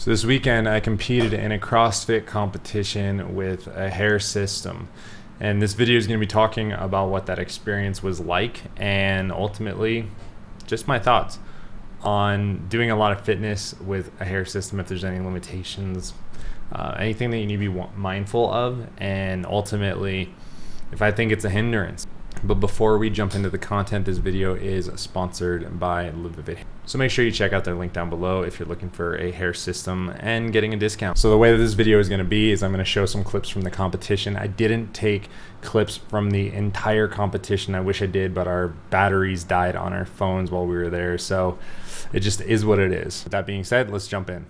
So this weekend I competed in a CrossFit competition with a hair system. And this video is going to be talking about what that experience was like and ultimately just my thoughts on doing a lot of fitness with a hair system, if there's any limitations, anything that you need to be mindful of, and ultimately if I think it's a hindrance. But before we jump into the content, this video is sponsored by Live. So make sure you check out their link down below if you're looking for a hair system and getting a discount. So the way that this video is going to be is I'm going to show some clips from the competition. I didn't take clips from the entire competition. I wish I did, but our batteries died on our phones while we were there. So it just is what it is. With that being said, let's jump in.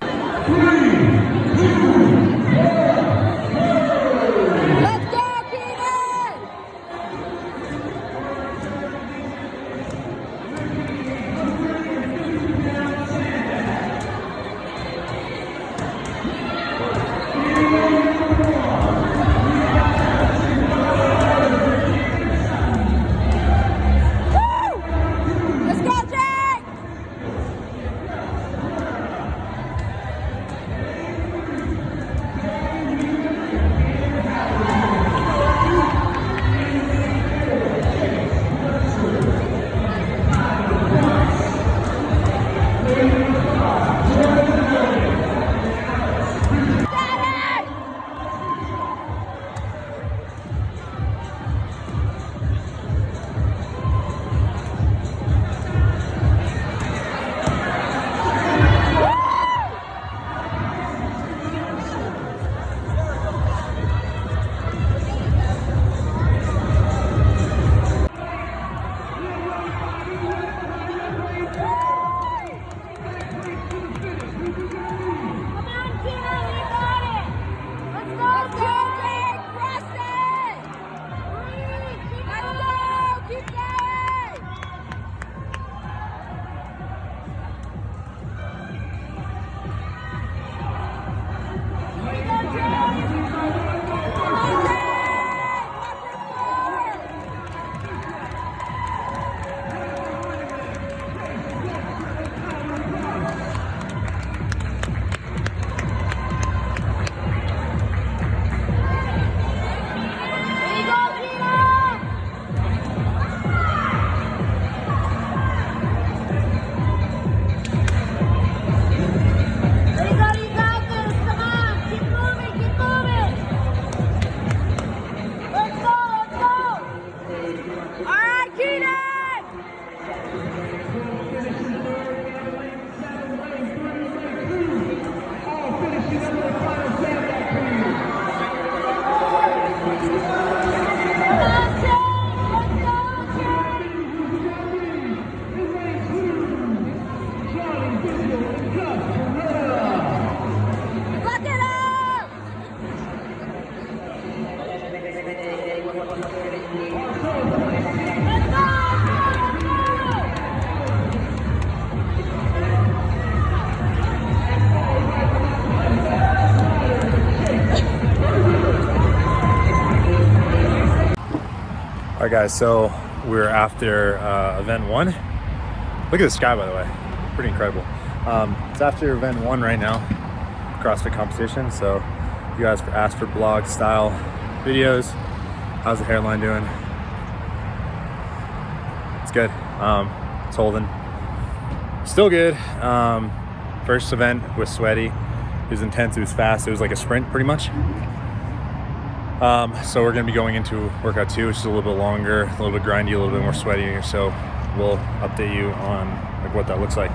All right guys, so we're after event one. Look at the sky, by the way, pretty incredible. It's after event one right now, CrossFit competition. So you guys asked for blog style videos. How's the hairline doing? It's good, it's holding. Still good. First event was sweaty, it was intense, it was fast, it was like a sprint pretty much. So we're gonna be going into workout 2, which is a little bit longer, a little bit grindy, a little bit more sweaty. So we'll update you on like what that looks like.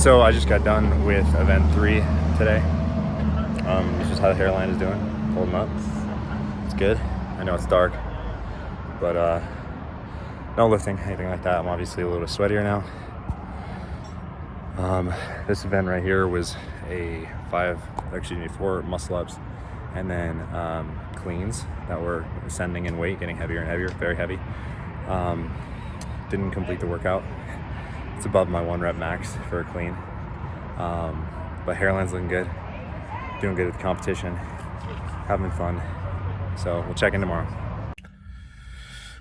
So I just got done with event 3 today. This is how the hairline is doing, holding up. It's good. I know it's dark, but no lifting, anything like that. I'm obviously a little sweatier now. This event right here was a 4 muscle ups, and then cleans that were ascending in weight, getting heavier and heavier, very heavy. Didn't complete the workout. It's above my 1 rep max for a clean. But hairline's looking good. Doing good at the competition. Having fun. So we'll check in tomorrow.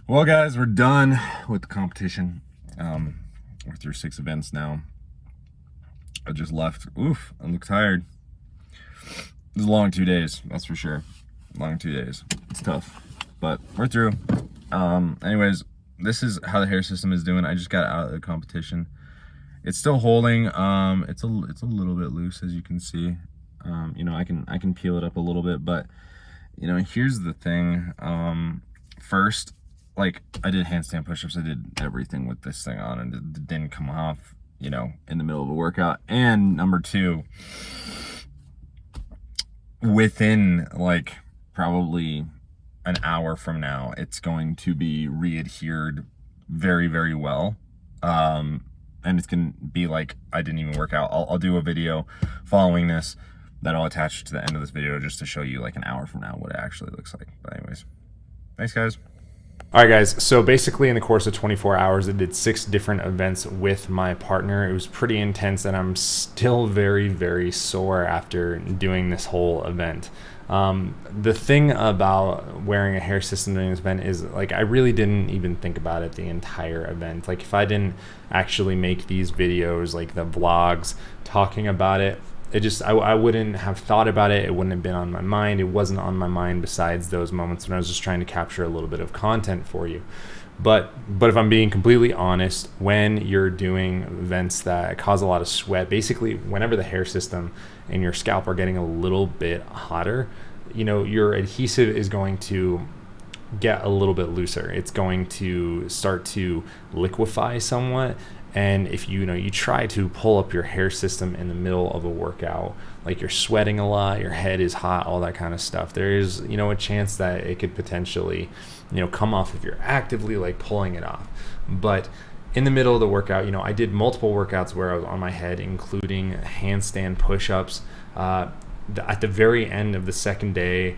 Well, guys, we're done with the competition. We're through 6 events now. I just left. Oof, I look tired. It was a long 2 days, that's for sure. Long 2 days. It's tough, but we're through. Anyways, this is how the hair system is doing. I just got out of the competition. It's still holding. It's a little bit loose, as you can see. You know, I can peel it up a little bit, but you know, here's the thing. First, like, I did handstand push-ups. I did everything with this thing on, and it didn't come off, you know, in the middle of a workout. And number 2, within like probably an hour from now, it's going to be re-adhered very, very well. And it's gonna be like I didn't even work out. I'll do a video following this that I'll attach to the end of this video just to show you like an hour from now what it actually looks like. But anyways, thanks, guys. All right, guys, so basically in the course of 24 hours, I did 6 different events with my partner. It was pretty intense, and I'm still very, very sore after doing this whole event. The thing about wearing a hair system during this event is, like, I really didn't even think about it the entire event. Like, if I didn't actually make these videos, like the vlogs, talking about it, I wouldn't have thought about it. It wouldn't have been on my mind. It wasn't on my mind besides those moments when I was just trying to capture a little bit of content for you. But if I'm being completely honest, when you're doing events that cause a lot of sweat, basically whenever the hair system and your scalp are getting a little bit hotter, you know, your adhesive is going to get a little bit looser. It's going to start to liquefy somewhat. And if you try to pull up your hair system in the middle of a workout, like you're sweating a lot, your head is hot, all that kind of stuff, there is, you know, a chance that it could potentially, you know, come off if you're actively like pulling it off. But in the middle of the workout, you know, I did multiple workouts where I was on my head, including handstand push-ups. At the very end of the second day,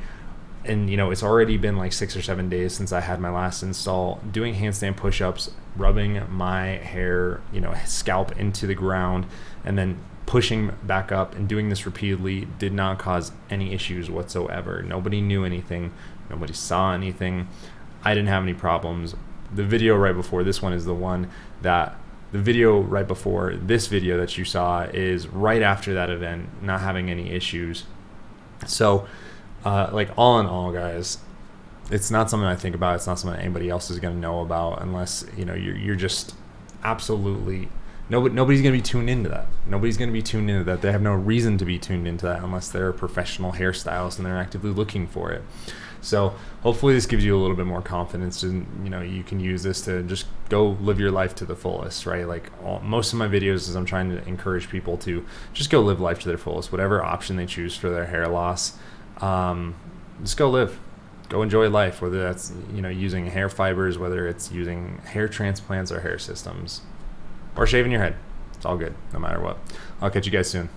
and you know, it's already been like 6 or 7 days since I had my last install, doing handstand push-ups, rubbing my hair, you know, scalp into the ground, and then pushing back up and doing this repeatedly did not cause any issues whatsoever. Nobody knew anything. Nobody saw anything. I didn't have any problems. The video right before this one is the video right before this video that you saw is right after that event, not having any issues. So like, all in all, guys, it's not something I think about. It's not something anybody else is going to know about unless, you know, you're just absolutely, nobody's going to be tuned into that. Nobody's going to be tuned into that. They have no reason to be tuned into that unless they're a professional hairstylist and they're actively looking for it. So hopefully this gives you a little bit more confidence, and you know, you can use this to just go live your life to the fullest, right? Like, most of my videos is I'm trying to encourage people to just go live life to their fullest, whatever option they choose for their hair loss. Just go live, go enjoy life, whether that's, you know, using hair fibers, whether it's using hair transplants or hair systems, or shaving your head. It's all good, no matter what. I'll catch you guys soon.